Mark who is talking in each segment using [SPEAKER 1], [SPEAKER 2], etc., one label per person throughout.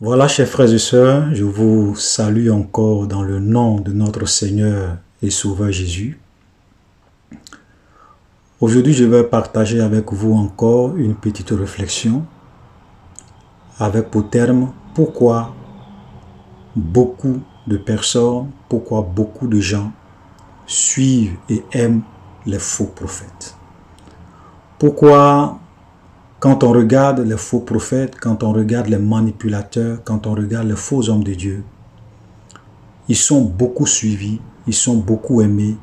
[SPEAKER 1] Voilà, chers frères et sœurs, je vous salue encore dans le nom de notre Seigneur et Sauveur Jésus. Aujourd'hui, je vais partager avec vous encore une petite réflexion avec pour terme pourquoi beaucoup de personnes, pourquoi beaucoup de gens suivent et aiment les faux prophètes. Pourquoi quand on regarde les faux prophètes, quand on regarde les manipulateurs, quand on regarde les faux hommes de Dieu, ils sont beaucoup suivis, ils sont beaucoup aimés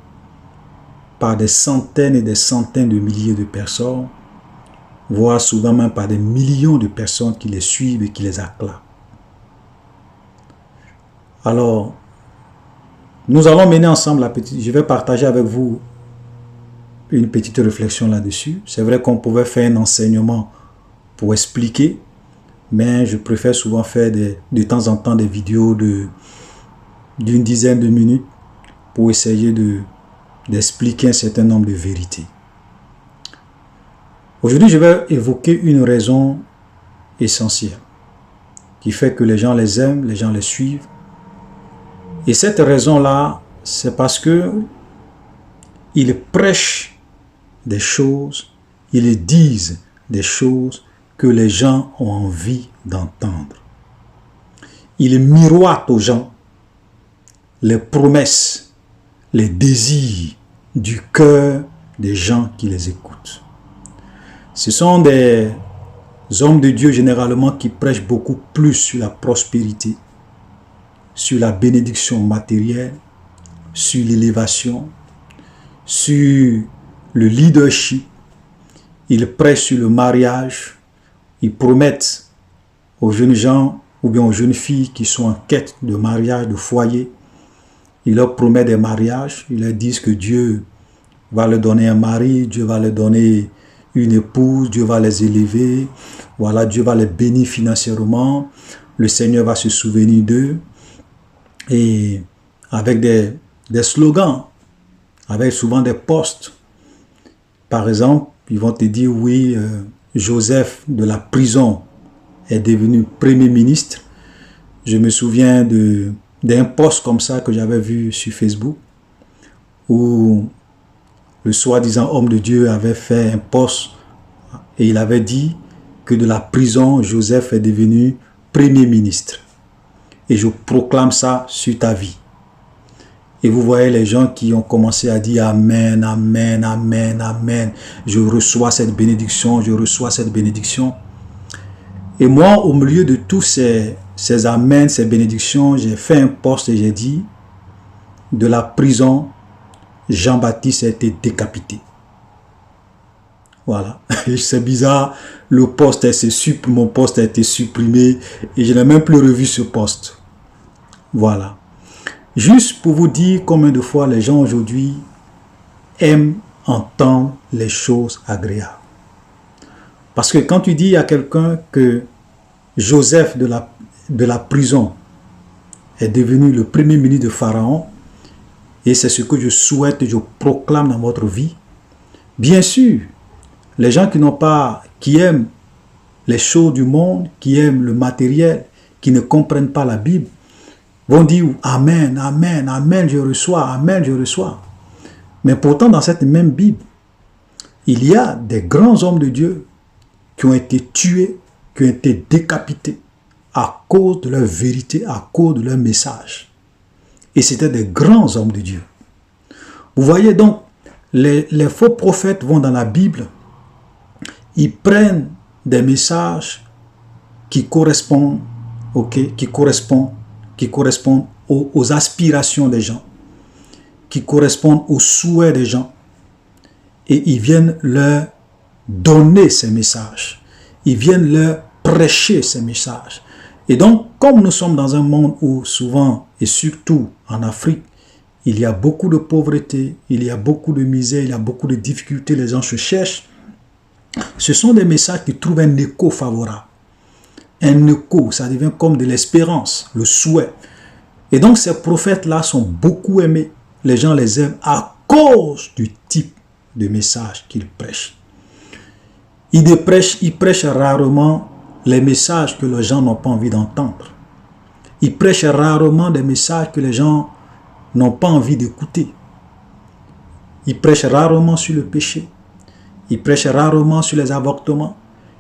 [SPEAKER 1] par des centaines et des centaines de milliers de personnes, voire souvent même par des millions de personnes qui les suivent et qui les acclament. Alors, nous allons mener ensemble je vais partager avec vous une petite réflexion là-dessus. C'est vrai qu'on pouvait faire un enseignement pour expliquer, mais je préfère souvent faire de temps en temps des vidéos d'une dizaine de minutes pour essayer d'expliquer un certain nombre de vérités. Aujourd'hui, je vais évoquer une raison essentielle qui fait que les gens les aiment, les gens les suivent. Et cette raison-là, c'est parce que ils prêchent des choses, ils disent des choses que les gens ont envie d'entendre. Ils miroitent aux gens les promesses, les désirs du cœur des gens qui les écoutent. Ce sont des hommes de Dieu généralement qui prêchent beaucoup plus sur la prospérité, sur la bénédiction matérielle, sur l'élévation, sur le leadership. Ils prêchent sur le mariage. Ils promettent aux jeunes gens ou bien aux jeunes filles qui sont en quête de mariage, de foyer. Ils leur promettent des mariages. Ils leur disent que Dieu va leur donner un mari, Dieu va leur donner une épouse, Dieu va les élever. Voilà, Dieu va les bénir financièrement. Le Seigneur va se souvenir d'eux. Et avec des slogans, avec souvent des posts. Par exemple, ils vont te dire, oui, Joseph de la prison est devenu Premier ministre. Je me souviens d'un post comme ça que j'avais vu sur Facebook, où le soi-disant homme de Dieu avait fait un post et il avait dit que de la prison, Joseph est devenu Premier ministre. Et je proclame ça sur ta vie. Et vous voyez les gens qui ont commencé à dire Amen, Amen, Amen, Amen. Je reçois cette bénédiction, je reçois cette bénédiction. Et moi, au milieu de tous ces Amen, ces bénédictions, j'ai fait un post et j'ai dit de la prison, Jean-Baptiste a été décapité. Voilà. C'est bizarre, mon post a été supprimé et je n'ai même plus revu ce post. Voilà. Juste pour vous dire combien de fois les gens aujourd'hui aiment entendre les choses agréables. Parce que quand tu dis à quelqu'un que Joseph de la prison est devenu le premier ministre de Pharaon, et c'est ce que je souhaite et je proclame dans votre vie, bien sûr, les gens qui aiment les choses du monde, qui aiment le matériel, qui ne comprennent pas la Bible, vont dire Amen, Amen, Amen, je reçois, Amen, je reçois. Mais pourtant, dans cette même Bible, il y a des grands hommes de Dieu qui ont été tués, qui ont été décapités à cause de leur vérité, à cause de leur message. Et c'était des grands hommes de Dieu. Vous voyez donc, les faux prophètes vont dans la Bible, ils prennent des messages qui correspondent, aux aspirations des gens, qui correspondent aux souhaits des gens. Et ils viennent leur donner ces messages. Ils viennent leur prêcher ces messages. Et donc, comme nous sommes dans un monde où souvent, et surtout en Afrique, il y a beaucoup de pauvreté, il y a beaucoup de misère, il y a beaucoup de difficultés, les gens se cherchent. Ce sont des messages qui trouvent un écho favorable. Un écho, ça devient comme de l'espérance, le souhait. Et donc ces prophètes-là sont beaucoup aimés. Les gens les aiment à cause du type de message qu'ils prêchent. Ils prêchent rarement les messages que les gens n'ont pas envie d'entendre. Il prêche rarement des messages que les gens n'ont pas envie d'écouter. Il prêche rarement sur le péché. Il prêche rarement sur les avortements.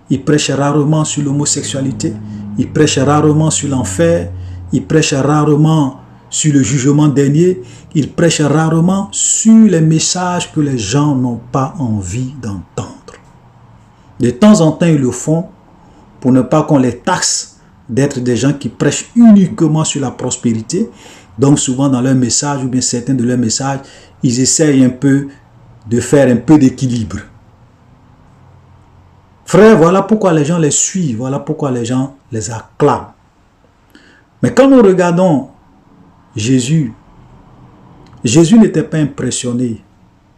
[SPEAKER 1] Il prêche rarement sur l'homosexualité. Il prêche rarement sur l'enfer. Il prêche rarement sur le jugement dernier. Il prêche rarement sur les messages que les gens n'ont pas envie d'entendre. De temps en temps, ils le font pour ne pas qu'on les taxe d'être des gens qui prêchent uniquement sur la prospérité. Donc souvent dans leur message, ou bien certains de leurs messages, ils essayent un peu de faire un peu d'équilibre. Frère, voilà pourquoi les gens les suivent, voilà pourquoi les gens les acclament. Mais quand nous regardons Jésus, Jésus n'était pas impressionné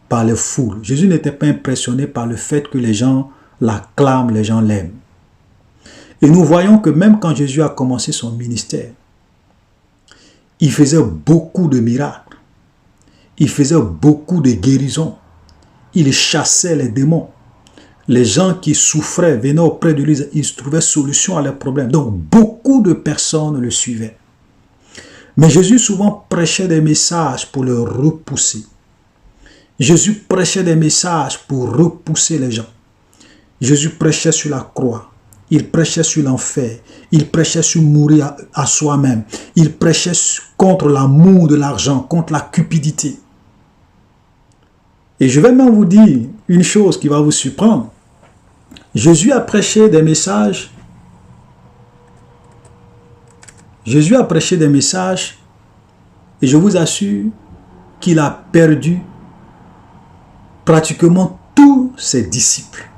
[SPEAKER 1] par les foules. Jésus n'était pas impressionné par le fait que les gens l'acclament, les gens l'aiment. Et nous voyons que même quand Jésus a commencé son ministère, il faisait beaucoup de miracles. Il faisait beaucoup de guérisons. Il chassait les démons. Les gens qui souffraient venaient auprès de lui, ils trouvaient solution à leurs problèmes. Donc beaucoup de personnes le suivaient. Mais Jésus souvent prêchait des messages pour le repousser. Jésus prêchait des messages pour repousser les gens. Jésus prêchait sur la croix. Il prêchait sur l'enfer. Il prêchait sur mourir à soi-même. Il prêchait contre l'amour de l'argent, contre la cupidité. Et je vais même vous dire une chose qui va vous surprendre. Jésus a prêché des messages. Jésus a prêché des messages et je vous assure qu'il a perdu pratiquement tous ses disciples.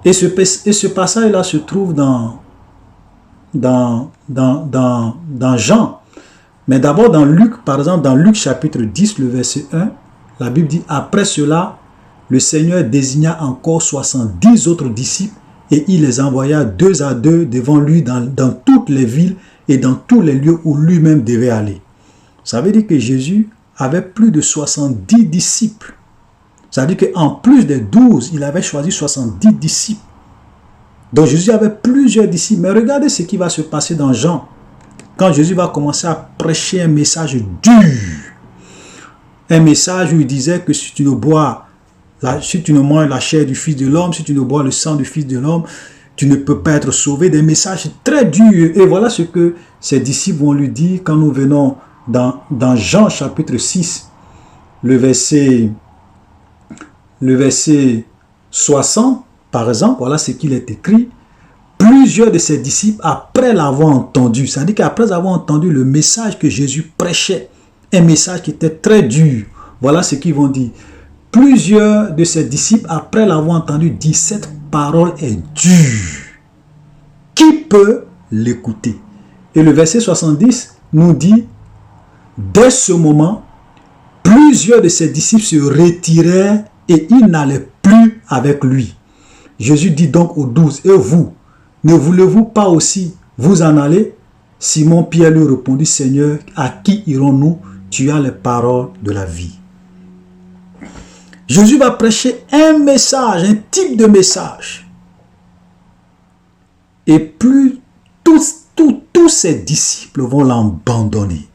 [SPEAKER 1] Et ce passage-là se trouve dans Jean. Mais d'abord dans Luc, par exemple, dans Luc chapitre 10, le verset 1, la Bible dit, après cela, le Seigneur désigna encore 70 autres disciples et il les envoya 2 à 2 devant lui dans toutes les villes et dans tous les lieux où lui-même devait aller. Ça veut dire que Jésus avait plus de 70 disciples. Ça veut dire qu'en plus des 12, il avait choisi 70 disciples. Donc Jésus avait plusieurs disciples. Mais regardez ce qui va se passer dans Jean. Quand Jésus va commencer à prêcher un message dur. Un message où il disait que si tu ne manges la chair du Fils de l'homme, si tu ne bois le sang du Fils de l'homme, tu ne peux pas être sauvé. Des messages très durs. Et voilà ce que ses disciples vont lui dire quand nous venons dans Jean chapitre 6, le verset 60, par exemple, voilà ce qu'il est écrit. Plusieurs de ses disciples, après l'avoir entendu, c'est-à-dire qu'après avoir entendu le message que Jésus prêchait, un message qui était très dur, voilà ce qu'ils vont dire. Plusieurs de ses disciples, après l'avoir entendu, disent cette parole est dure. Qui peut l'écouter? Et le verset 70 nous dit, dès ce moment, plusieurs de ses disciples se retirèrent et ils n'allaient plus avec lui. Jésus dit donc aux 12, et vous, ne voulez-vous pas aussi vous en aller? Simon-Pierre lui répondit, Seigneur, à qui irons-nous? Tu as les paroles de la vie. Jésus va prêcher un message, un type de message. Et plus tous ses disciples vont l'abandonner.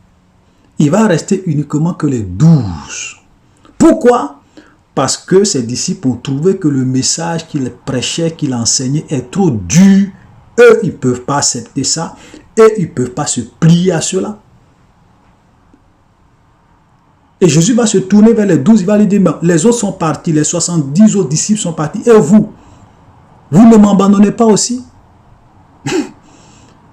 [SPEAKER 1] Il va rester uniquement que les 12. Pourquoi? Parce que ses disciples ont trouvé que le message qu'il prêchait, qu'il enseignait est trop dur. Eux, ils ne peuvent pas accepter ça. Et ils ne peuvent pas se plier à cela. Et Jésus va se tourner vers les 12. Il va lui dire, les autres sont partis. Les 70 autres disciples sont partis. Et vous ne m'abandonnez pas aussi?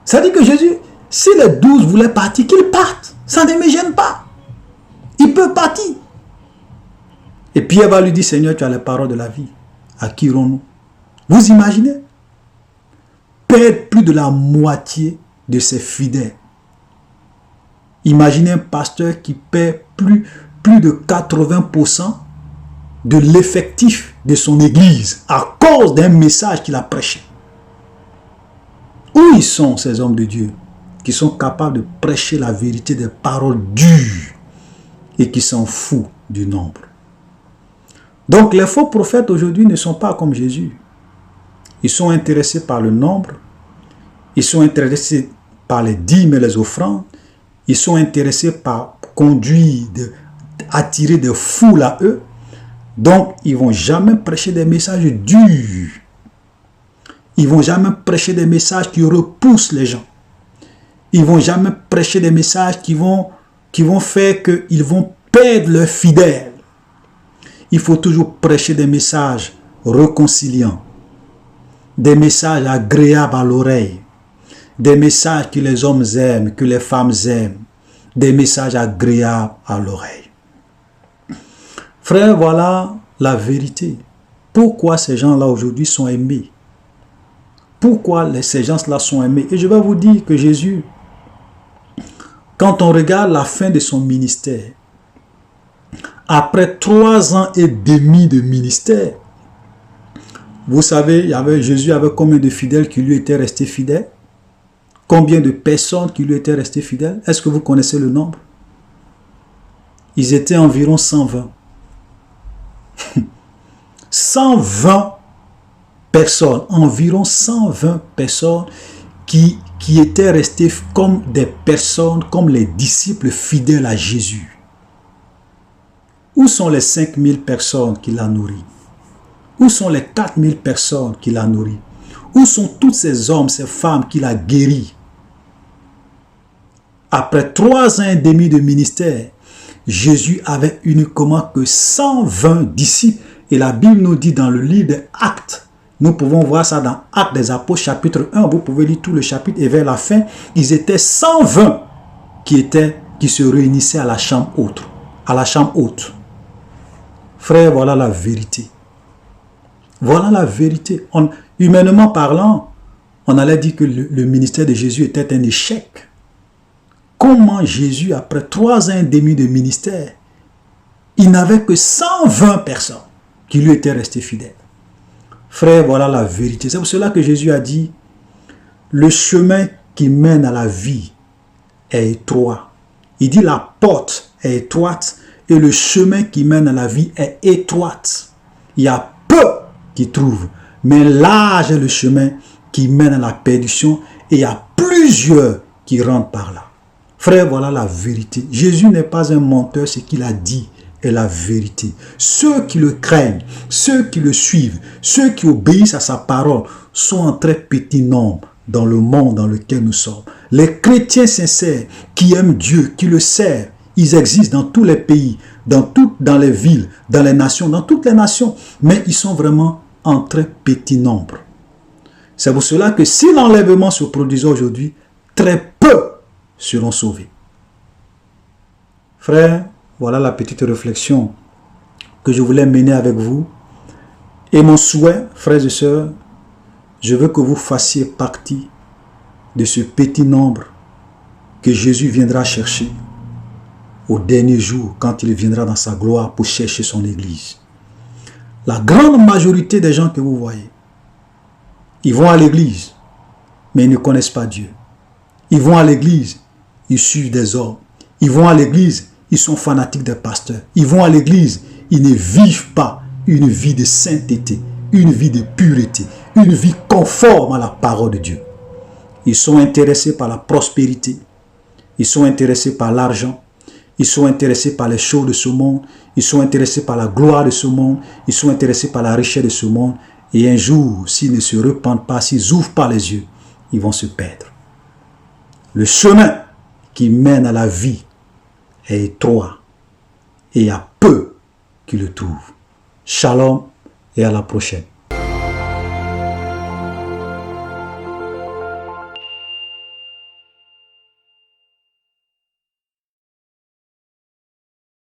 [SPEAKER 1] Ça dit que Jésus, si les 12 voulaient partir, qu'ils partent. Ça ne me gêne pas. Ils peuvent partir. Et Pierre va lui dire, Seigneur, tu as les paroles de la vie. À qui irons-nous? Vous imaginez? Perdre plus de la moitié de ses fidèles. Imaginez un pasteur qui perd plus de 80% de l'effectif de son église à cause d'un message qu'il a prêché. Où ils sont ces hommes de Dieu qui sont capables de prêcher la vérité des paroles dures et qui s'en foutent du nombre? Donc les faux prophètes aujourd'hui ne sont pas comme Jésus. Ils sont intéressés par le nombre. Ils sont intéressés par les dîmes et les offrandes. Ils sont intéressés par conduire, attirer des foules à eux. Donc, ils ne vont jamais prêcher des messages durs. Ils ne vont jamais prêcher des messages qui repoussent les gens. Ils ne vont jamais prêcher des messages qui vont faire qu'ils vont perdre leurs fidèles. Il faut toujours prêcher des messages réconciliants, des messages agréables à l'oreille, des messages que les hommes aiment, que les femmes aiment, des messages agréables à l'oreille. Frère, voilà la vérité. Pourquoi ces gens-là aujourd'hui sont aimés? Pourquoi ces gens-là sont aimés? Et je vais vous dire que Jésus, quand on regarde la fin de son ministère, après 3 ans et demi de ministère, vous savez, Jésus avait combien de fidèles qui lui étaient restés fidèles? Combien de personnes qui lui étaient restées fidèles? Est-ce que vous connaissez le nombre? Ils étaient environ 120. 120 personnes, environ 120 personnes qui étaient restées comme des personnes, comme les disciples fidèles à Jésus. Où sont les 5000 personnes qui l'a nourri? Où sont les 4000 personnes qui l'a nourri? Où sont tous ces hommes, ces femmes qui l'a guéri? Après 3 ans et demi de ministère, Jésus avait uniquement que 120 disciples. Et la Bible nous dit dans le livre des Actes, nous pouvons voir ça dans Actes des Apôtres chapitre 1, vous pouvez lire tout le chapitre et vers la fin, ils étaient 120 qui se réunissaient à la chambre haute. Frère, voilà la vérité. Voilà la vérité. Humainement parlant, on allait dire que le ministère de Jésus était un échec. Comment Jésus, après 3 ans et demi de ministère, il n'avait que 120 personnes qui lui étaient restées fidèles. Frère, voilà la vérité. C'est pour cela que Jésus a dit, le chemin qui mène à la vie est étroit. Il dit la porte est étroite et le chemin qui mène à la vie est étroite. Il y a peu qui trouvent, mais large est le chemin qui mène à la perdition et il y a plusieurs qui rentrent par là. Frère, voilà la vérité. Jésus n'est pas un menteur, ce qu'il a dit est la vérité. Ceux qui le craignent, ceux qui le suivent, ceux qui obéissent à sa parole sont en très petit nombre dans le monde dans lequel nous sommes. Les chrétiens sincères qui aiment Dieu, qui le servent, ils existent dans tous les pays, dans les villes, dans les nations, dans toutes les nations, mais ils sont vraiment en très petit nombre. C'est pour cela que si l'enlèvement se produisait aujourd'hui, très peu seront sauvés. Frère, voilà la petite réflexion que je voulais mener avec vous. Et mon souhait, frères et sœurs, je veux que vous fassiez partie de ce petit nombre que Jésus viendra chercher au dernier jour quand il viendra dans sa gloire pour chercher son église. La grande majorité des gens que vous voyez, ils vont à l'église, mais ils ne connaissent pas Dieu. Ils vont à l'église, ils suivent des hommes. Ils vont à l'église, ils sont fanatiques des pasteurs. Ils vont à l'église, ils ne vivent pas une vie de sainteté, une vie de pureté, une vie conforme à la parole de Dieu. Ils sont intéressés par la prospérité, ils sont intéressés par l'argent, ils sont intéressés par les choses de ce monde, ils sont intéressés par la gloire de ce monde, ils sont intéressés par la richesse de ce monde. Et un jour, s'ils ne se repentent pas, s'ils n'ouvrent pas les yeux, ils vont se perdre. Le chemin qui mène à la vie est étroit et il y a peu qui le trouvent. Shalom et à la prochaine.